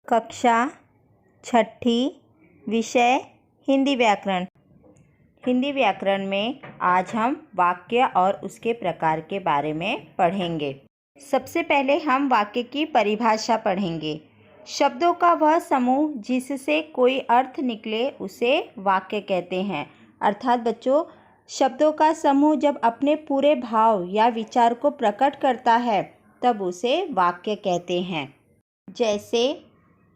कक्षा छठी विषय हिंदी व्याकरण। हिंदी व्याकरण में आज हम वाक्य और उसके प्रकार के बारे में पढ़ेंगे। सबसे पहले हम वाक्य की परिभाषा पढ़ेंगे। शब्दों का वह समूह जिससे कोई अर्थ निकले उसे वाक्य कहते हैं। अर्थात बच्चों, शब्दों का समूह जब अपने पूरे भाव या विचार को प्रकट करता है तब उसे वाक्य कहते हैं। जैसे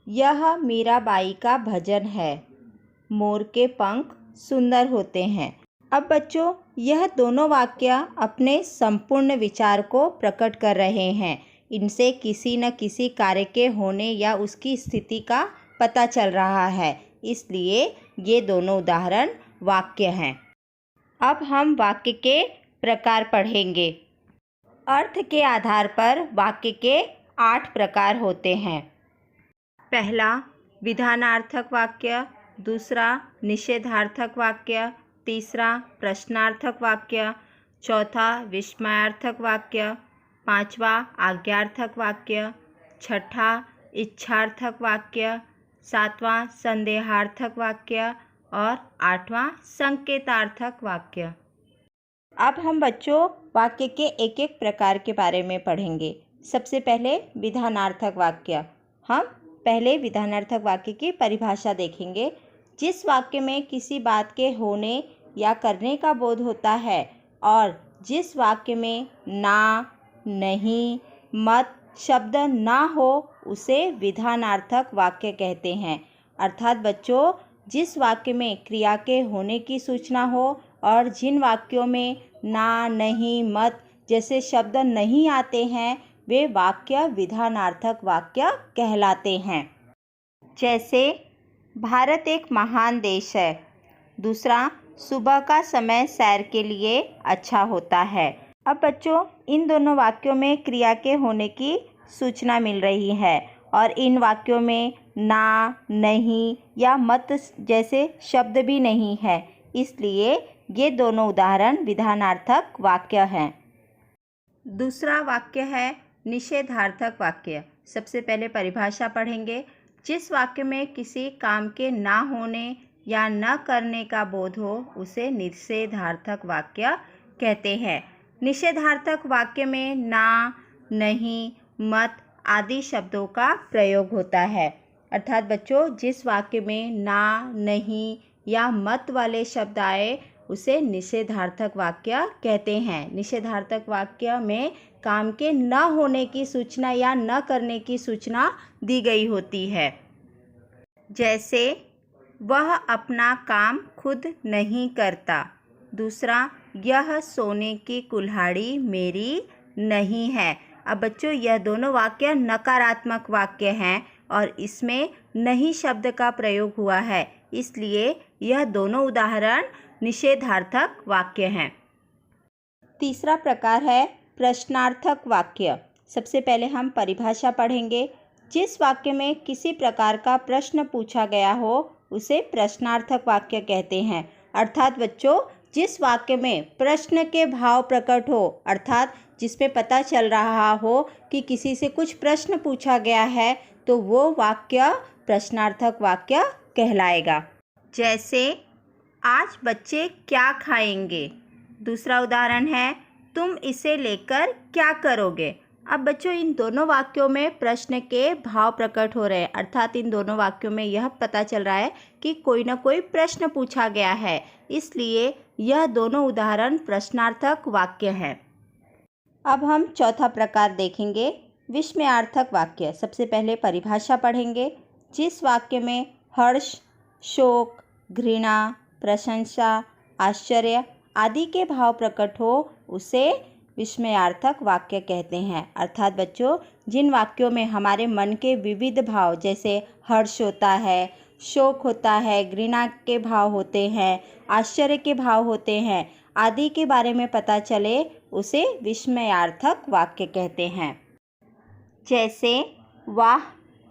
यह मीराबाई का भजन है, मोर के पंख सुंदर होते हैं। अब बच्चों, यह दोनों वाक्य अपने संपूर्ण विचार को प्रकट कर रहे हैं। इनसे किसी न किसी कार्य के होने या उसकी स्थिति का पता चल रहा है, इसलिए ये दोनों उदाहरण वाक्य हैं। अब हम वाक्य के प्रकार पढ़ेंगे। अर्थ के आधार पर वाक्य के 8 प्रकार होते हैं। पहला विधानार्थक वाक्य, दूसरा निषेधार्थक वाक्य, तीसरा प्रश्नार्थक वाक्य, चौथा विस्मयार्थक वाक्य, पांचवा आज्ञार्थक वाक्य, छठा इच्छार्थक वाक्य, सातवां संदेहार्थक वाक्य और आठवां संकेतार्थक वाक्य। अब हम बच्चों वाक्य के एक एक प्रकार के बारे में पढ़ेंगे। सबसे पहले विधानार्थक वाक्य। हम पहले विधानार्थक वाक्य की परिभाषा देखेंगे। जिस वाक्य में किसी बात के होने या करने का बोध होता है और जिस वाक्य में ना, नहीं, मत शब्द ना हो उसे विधानार्थक वाक्य कहते हैं। अर्थात बच्चों, जिस वाक्य में क्रिया के होने की सूचना हो और जिन वाक्यों में ना, नहीं, मत जैसे शब्द नहीं आते हैं वे वाक्य विधानार्थक वाक्य कहलाते हैं। जैसे भारत एक महान देश है। दूसरा, सुबह का समय सैर के लिए अच्छा होता है। अब बच्चों, इन दोनों वाक्यों में क्रिया के होने की सूचना मिल रही है और इन वाक्यों में ना, नहीं या मत जैसे शब्द भी नहीं है, इसलिए ये दोनों उदाहरण विधानार्थक वाक्य हैं। दूसरा वाक्य है निषेधार्थक वाक्य। सबसे पहले परिभाषा पढ़ेंगे। जिस वाक्य में किसी काम के ना होने या न करने का बोध हो उसे निषेधार्थक वाक्य कहते हैं। निषेधार्थक वाक्य में ना, नहीं, मत आदि शब्दों का प्रयोग होता है। अर्थात बच्चों, जिस वाक्य में ना, नहीं या मत वाले शब्द आए उसे निषेधार्थक वाक्य कहते हैं। निषेधार्थक वाक्य में काम के न होने की सूचना या न करने की सूचना दी गई होती है। जैसे वह अपना काम खुद नहीं करता। दूसरा, यह सोने की कुल्हाड़ी मेरी नहीं है। अब बच्चों, यह दोनों वाक्य नकारात्मक वाक्य हैं और इसमें नहीं शब्द का प्रयोग हुआ है, इसलिए यह दोनों उदाहरण निषेधार्थक वाक्य हैं। तीसरा प्रकार है प्रश्नार्थक वाक्य। सबसे पहले हम परिभाषा पढ़ेंगे। जिस वाक्य में किसी प्रकार का प्रश्न पूछा गया हो उसे प्रश्नार्थक वाक्य कहते हैं। अर्थात बच्चों, जिस वाक्य में प्रश्न के भाव प्रकट हो, अर्थात जिसमें पता चल रहा हो कि किसी से कुछ प्रश्न पूछा गया है, तो वो वाक्य प्रश्नार्थक वाक्य कहलाएगा। जैसे आज बच्चे क्या खाएंगे। दूसरा उदाहरण है तुम इसे लेकर क्या करोगे। अब बच्चों, इन दोनों वाक्यों में प्रश्न के भाव प्रकट हो रहे हैं। अर्थात इन दोनों वाक्यों में यह पता चल रहा है कि कोई ना कोई प्रश्न पूछा गया है, इसलिए यह दोनों उदाहरण प्रश्नार्थक वाक्य हैं। अब हम चौथा प्रकार देखेंगे, विस्मयार्थक वाक्य। सबसे पहले परिभाषा पढ़ेंगे। जिस वाक्य में हर्ष, शोक, घृणा, प्रशंसा, आश्चर्य आदि के भाव प्रकट हो उसे विस्मयार्थक वाक्य कहते हैं। अर्थात बच्चों, जिन वाक्यों में हमारे मन के विविध भाव जैसे हर्ष होता है, शोक होता है, घृणा के भाव होते हैं, आश्चर्य के भाव होते हैं आदि के बारे में पता चले उसे विस्मयार्थक वाक्य कहते हैं। जैसे वाह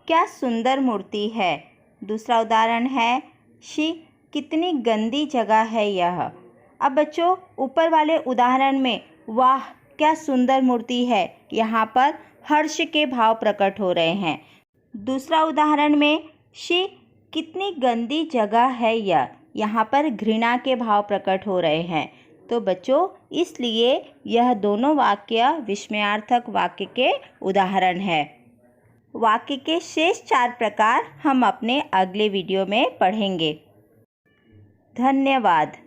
क्या सुंदर मूर्ति है। दूसरा उदाहरण है शी कितनी गंदी जगह है यह। अब बच्चों, ऊपर वाले उदाहरण में वाह क्या सुंदर मूर्ति है, यहाँ पर हर्ष के भाव प्रकट हो रहे हैं। दूसरा उदाहरण में शी कितनी गंदी जगह है यह। यहाँ पर घृणा के भाव प्रकट हो रहे हैं। तो बच्चों इसलिए यह दोनों वाक्य विस्मयार्थक वाक्य के उदाहरण है। वाक्य के शेष 4 प्रकार हम अपने अगले वीडियो में पढ़ेंगे। धन्यवाद।